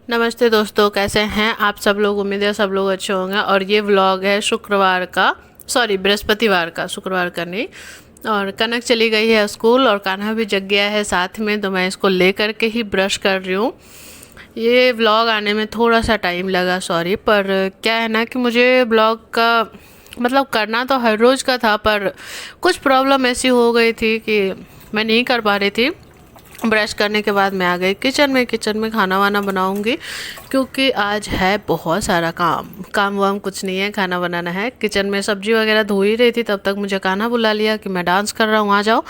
नमस्ते दोस्तों, कैसे हैं आप सब लोग। उम्मीद है सब लोग अच्छे होंगे। और ये व्लॉग है शुक्रवार का, सॉरी बृहस्पतिवार का, शुक्रवार का नहीं। और कनक चली गई है स्कूल और कान्हा भी जग गया है साथ में, तो मैं इसको ले करके ही ब्रश कर रही हूँ। ये व्लॉग आने में थोड़ा सा टाइम लगा, सॉरी। पर क्या है ना कि मुझे ब्लॉग का मतलब करना तो हर रोज़ का था, पर कुछ प्रॉब्लम ऐसी हो गई थी कि मैं नहीं कर पा रही थी। ब्रश करने के बाद मैं आ गई किचन में खाना वाना बनाऊंगी, क्योंकि आज है बहुत सारा काम वाम कुछ नहीं है, खाना बनाना है। किचन में सब्जी वगैरह धो ही रही थी, तब तक मुझे कान्हा बुला लिया कि मैं डांस कर रहा हूँ, आ जाओ।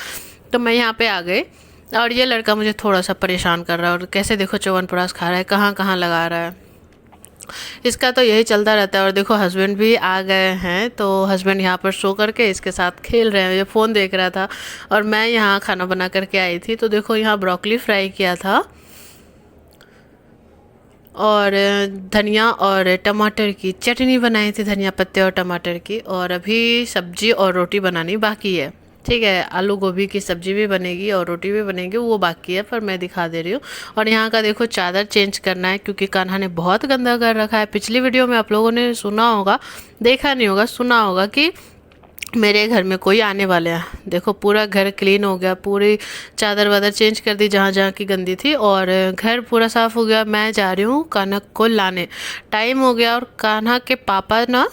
तो मैं यहाँ पे आ गई और ये लड़का मुझे थोड़ा सा परेशान कर रहा है। और कैसे देखो च्यवनप्राश खा रहा है, कहाँ कहाँ लगा रहा है। इसका तो यही चलता रहता है। और देखो हस्बैंड भी आ गए हैं, तो हस्बैंड यहाँ पर सो करके इसके साथ खेल रहे हैं। ये फ़ोन देख रहा था और मैं यहाँ खाना बना करके आई थी। तो देखो यहाँ ब्रोकली फ्राई किया था और धनिया और टमाटर की चटनी बनाई थी, धनिया पत्ते और टमाटर की। और अभी सब्जी और रोटी बनानी बाकी है। ठीक है, आलू गोभी की सब्जी भी बनेगी और रोटी भी बनेगी, वो बाकी है, पर मैं दिखा दे रही हूँ। और यहाँ का देखो चादर चेंज करना है, क्योंकि कान्हा ने बहुत गंदा कर रखा है। पिछली वीडियो में आप लोगों ने सुना होगा, देखा नहीं होगा, सुना होगा कि मेरे घर में कोई आने वाले हैं। देखो पूरा घर क्लीन हो गया, पूरी चादर वादर चेंज कर दी जहाँ जहाँ की गंदी थी, और घर पूरा साफ़ हो गया। मैं जा रही हूँ कनक को लाने, टाइम हो गया। और कान्हा के पापा ना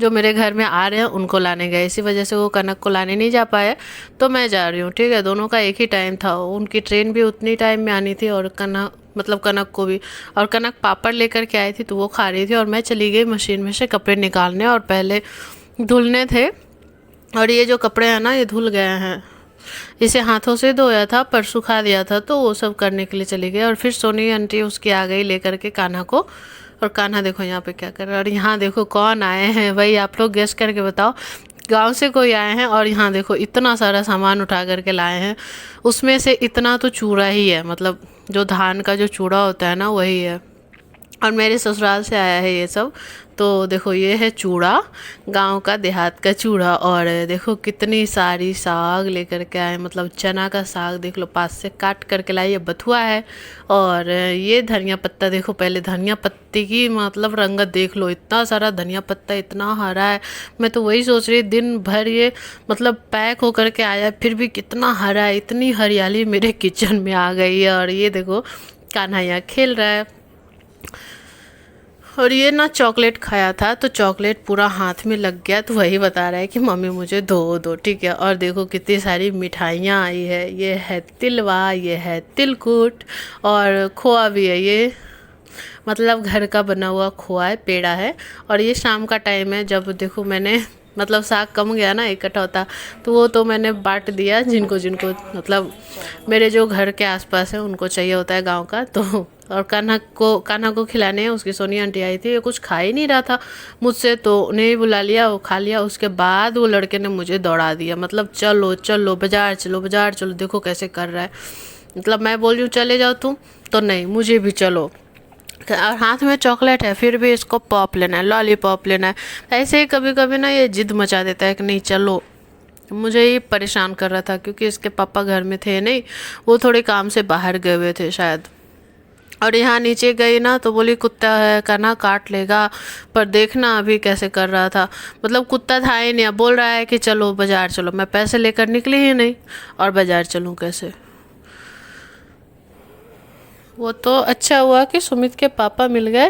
जो मेरे घर में आ रहे हैं उनको लाने गए, इसी वजह से वो कनक को लाने नहीं जा पाए। तो मैं जा रही हूँ, ठीक है। दोनों का एक ही टाइम था, उनकी ट्रेन भी उतनी टाइम में आनी थी, और कनक मतलब कनक को भी। और कनक पापड़ लेकर के आई थी, तो वो खा रही थी। और मैं चली गई मशीन में से कपड़े निकालने, और पहले धुलने थे। और ये जो कपड़े हैं ना, ये धुल गए हैं। इसे हाथों से धोया था पर सुखा दिया था, तो वो सब करने के लिए चली गई। और फिर सोनी आंटी उसकी आ गई लेकर के कान्हा को। और कान्हा देखो यहाँ पे क्या कर रहा है। और यहाँ देखो कौन आए हैं, वही आप लोग गेस करके बताओ। गांव से कोई आए हैं। और यहाँ देखो इतना सारा सामान उठा करके लाए हैं। उसमें से इतना तो चूड़ा ही है, मतलब जो धान का जो चूड़ा होता है ना, वही है। और मेरे ससुराल से आया है ये सब। तो देखो ये है चूड़ा, गांव का देहात का चूड़ा। और देखो कितनी सारी साग लेकर के आए, मतलब चना का साग देख लो, पास से काट करके लाई। ये बथुआ है। और ये धनिया पत्ता देखो, पहले धनिया पत्ती की मतलब रंगत देख लो, इतना सारा धनिया पत्ता, इतना हरा है। मैं तो वही सोच रही, दिन भर ये मतलब पैक होकर के आया, फिर भी कितना हरा है। इतनी हरियाली मेरे किचन में आ गई है। और ये देखो कान्हा यहाँ खेल रहा है। और ये ना चॉकलेट खाया था, तो चॉकलेट पूरा हाथ में लग गया, तो वही बता रहा है कि मम्मी मुझे दो दो, ठीक है। और देखो कितनी सारी मिठाइयाँ आई है। ये है तिलवा, ये है तिलकुट, और खोआ भी है। ये मतलब घर का बना हुआ खोआ है, पेड़ा है। और ये शाम का टाइम है, जब देखो मैंने मतलब साग कम गया ना इकट्ठा होता, तो वो तो मैंने बांट दिया जिनको जिनको, मतलब मेरे जो घर के आसपास है उनको चाहिए होता है गांव का। तो और कान्हा को खिलाने उसकी सोनी आंटी आई थी, ये कुछ खा ही नहीं रहा था मुझसे, तो उन्हें ही बुला लिया, वो खा लिया। उसके बाद वो लड़के ने मुझे दौड़ा दिया, मतलब चलो चलो बाजार चलो, बाजार चलो। देखो कैसे कर रहा है, मतलब मैं बोल रही हूँ चले जाओ तुम, तो नहीं मुझे भी चलो। और हाथ में चॉकलेट है, फिर भी इसको पॉप लेना है, लॉलीपॉप लेना है। ऐसे ही कभी कभी ना ये जिद मचा देता है कि नहीं चलो। मुझे ही परेशान कर रहा था, क्योंकि इसके पापा घर में थे नहीं, वो थोड़े काम से बाहर गए हुए थे शायद। और यहाँ नीचे गई ना, तो बोली कुत्ता है, कान्हा काट लेगा। पर देखना अभी कैसे कर रहा था, मतलब कुत्ता था ही नहीं। अब बोल रहा है कि चलो बाजार चलो, मैं पैसे लेकर निकली ही नहीं, और बाजार चलूँ कैसे। वो तो अच्छा हुआ कि सुमित के पापा मिल गए,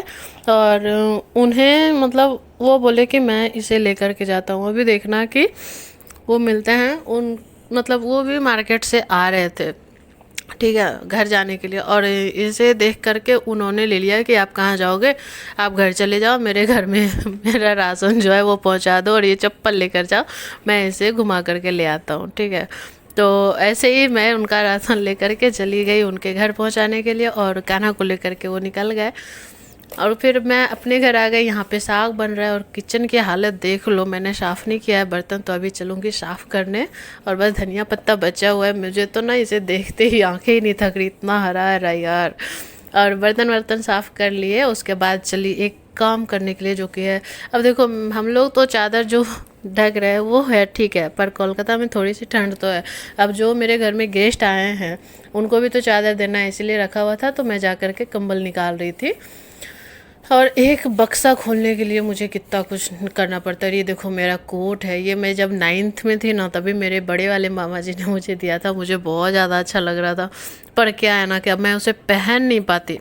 और उन्हें मतलब वो बोले कि मैं इसे लेकर के जाता हूँ। अभी देखना कि वो मिलते हैं उन, मतलब वो भी मार्केट से आ रहे थे, ठीक है, घर जाने के लिए। और इसे देख करके उन्होंने ले लिया कि आप कहाँ जाओगे, आप घर चले जाओ, मेरे घर में मेरा राशन जो है वो पहुँचा दो, और ये चप्पल लेकर जाओ, मैं इसे घुमा करके ले आता हूँ, ठीक है। तो ऐसे ही मैं उनका राशन लेकर के चली गई उनके घर पहुँचाने के लिए, और कान्हा को लेकर के वो निकल गए। और फिर मैं अपने घर आ गई। यहाँ पे साग बन रहा है, और किचन की हालत देख लो, मैंने साफ़ नहीं किया है बर्तन, तो अभी चलूँगी साफ़ करने। और बस धनिया पत्ता बचा हुआ है, मुझे तो ना इसे देखते ही आंखें ही नहीं थक रही, इतना हरा हरा यार। और बर्तन वर्तन साफ़ कर लिए, उसके बाद चली एक काम करने के लिए, जो कि है, अब देखो हम लोग तो चादर जो ढक रहे वो है ठीक है, पर कोलकाता में थोड़ी सी ठंड तो है। अब जो मेरे घर में गेस्ट आए हैं उनको भी तो चादर देना है, इसीलिए रखा हुआ था, तो मैं जा कर के कंबल निकाल रही थी। और एक बक्सा खोलने के लिए मुझे कितना कुछ करना पड़ता है। ये देखो मेरा कोट है, ये मैं जब 9th में थी ना तभी मेरे बड़े वाले मामा जी ने मुझे दिया था, मुझे बहुत ज़्यादा अच्छा लग रहा था। पर क्या है ना कि अब मैं उसे पहन नहीं पाती।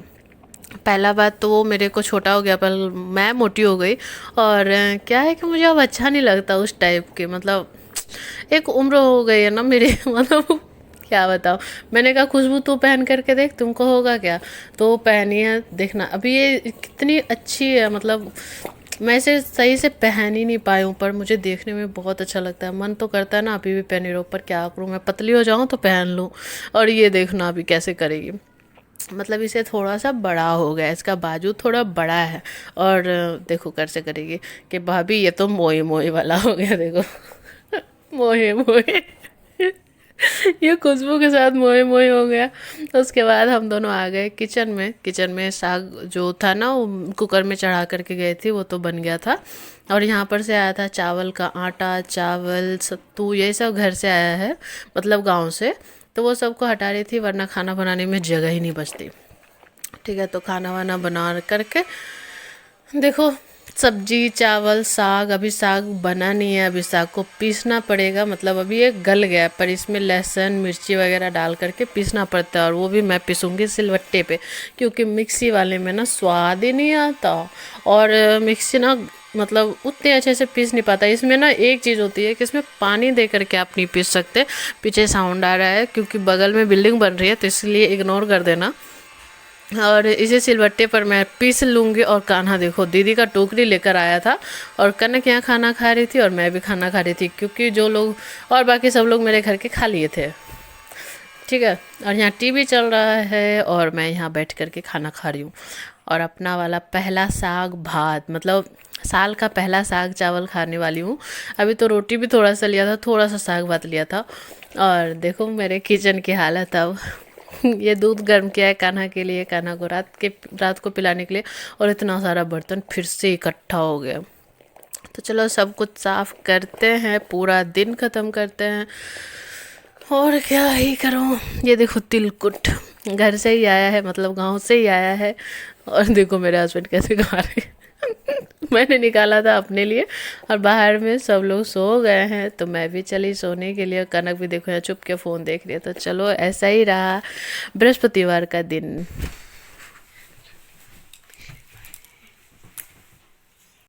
पहला बात तो वो मेरे को छोटा हो गया, पर मैं मोटी हो गई। और क्या है कि मुझे अब अच्छा नहीं लगता उस टाइप के, मतलब एक उम्र हो गई है ना मेरी मतलब क्या बताओ। मैंने कहा खुशबू तू पहन करके देख तुमको होगा क्या, तो वो पहनी है, देखना अभी ये कितनी अच्छी है। मतलब मैं इसे सही से पहन ही नहीं पाई हूँ, पर मुझे देखने में बहुत अच्छा लगता है। मन तो करता है ना अभी भी पहने रहो, पर क्या करूँ, मैं पतली हो जाऊँ तो पहन लूँ। और ये देखना अभी कैसे करेगी, मतलब इसे थोड़ा सा बड़ा हो गया, इसका बाजू थोड़ा बड़ा है। और देखो कैसे करेगी कि भाभी ये तो मोए मोए वाला हो गया, देखो मोहे मोहे ये खुशबू के साथ मोए मोए हो गया। उसके बाद हम दोनों आ गए किचन में। किचन में साग जो था ना वो कुकर में चढ़ा करके गए थे, वो तो बन गया था। और यहाँ पर से आया था चावल का आटा, चावल, सत्तू, ये सब घर से आया है, मतलब गांव से। तो वो सबको हटा रही थी, वरना खाना बनाने में जगह ही नहीं बचती। ठीक है, तो खाना वाना बना करके देखो, सब्जी चावल साग, अभी साग बना नहीं है, अभी साग को पीसना पड़ेगा। मतलब अभी ये गल गया है, पर इसमें लहसुन मिर्ची वगैरह डाल करके पीसना पड़ता है, और वो भी मैं पीसूँगी सिलवट्टे पे, क्योंकि मिक्सी वाले में ना स्वाद ही नहीं आता। और मिक्सी ना मतलब उतने अच्छे से पीस नहीं पाता। इसमें ना एक चीज़ होती है कि इसमें पानी दे करके आप नहीं पीस सकते। पीछे साउंड आ रहा है क्योंकि बगल में बिल्डिंग बन रही है, तो इसलिए इग्नोर कर देना। और इसे सिलबट्टे पर मैं पीस लूँगी। और कान्हा देखो दीदी का टोकरी लेकर आया था, और कनक यहाँ खाना खा रही थी और मैं भी खाना खा रही थी, क्योंकि जो लोग और बाकी सब लोग मेरे घर के खा लिए थे। ठीक है, और यहाँ टीवी चल रहा है और मैं यहाँ बैठ कर के खाना खा रही हूँ। और अपना वाला पहला साग भात, मतलब साल का पहला साग चावल खाने वाली हूँ। अभी तो रोटी भी थोड़ा सा लिया था, थोड़ा सा साग भात लिया था। और देखो मेरे किचन की हालत अब ये दूध गर्म किया है कान्हा के लिए, कान्हा को रात को पिलाने के लिए। और इतना सारा बर्तन फिर से इकट्ठा हो गया। तो चलो सब कुछ साफ करते हैं, पूरा दिन ख़त्म करते हैं। और क्या ही करूँ। ये देखो तिलकुट घर से ही आया है, मतलब गांव से ही आया है। और देखो मेरे हस्बैंड कैसे खा रहे हैं मैंने निकाला था अपने लिए, और बाहर में सब लोग सो गए हैं, तो मैं भी चली सोने के लिए। कनक भी देखो यहाँ चुप के फ़ोन देख रही है। तो चलो ऐसा ही रहा बृहस्पतिवार का दिन।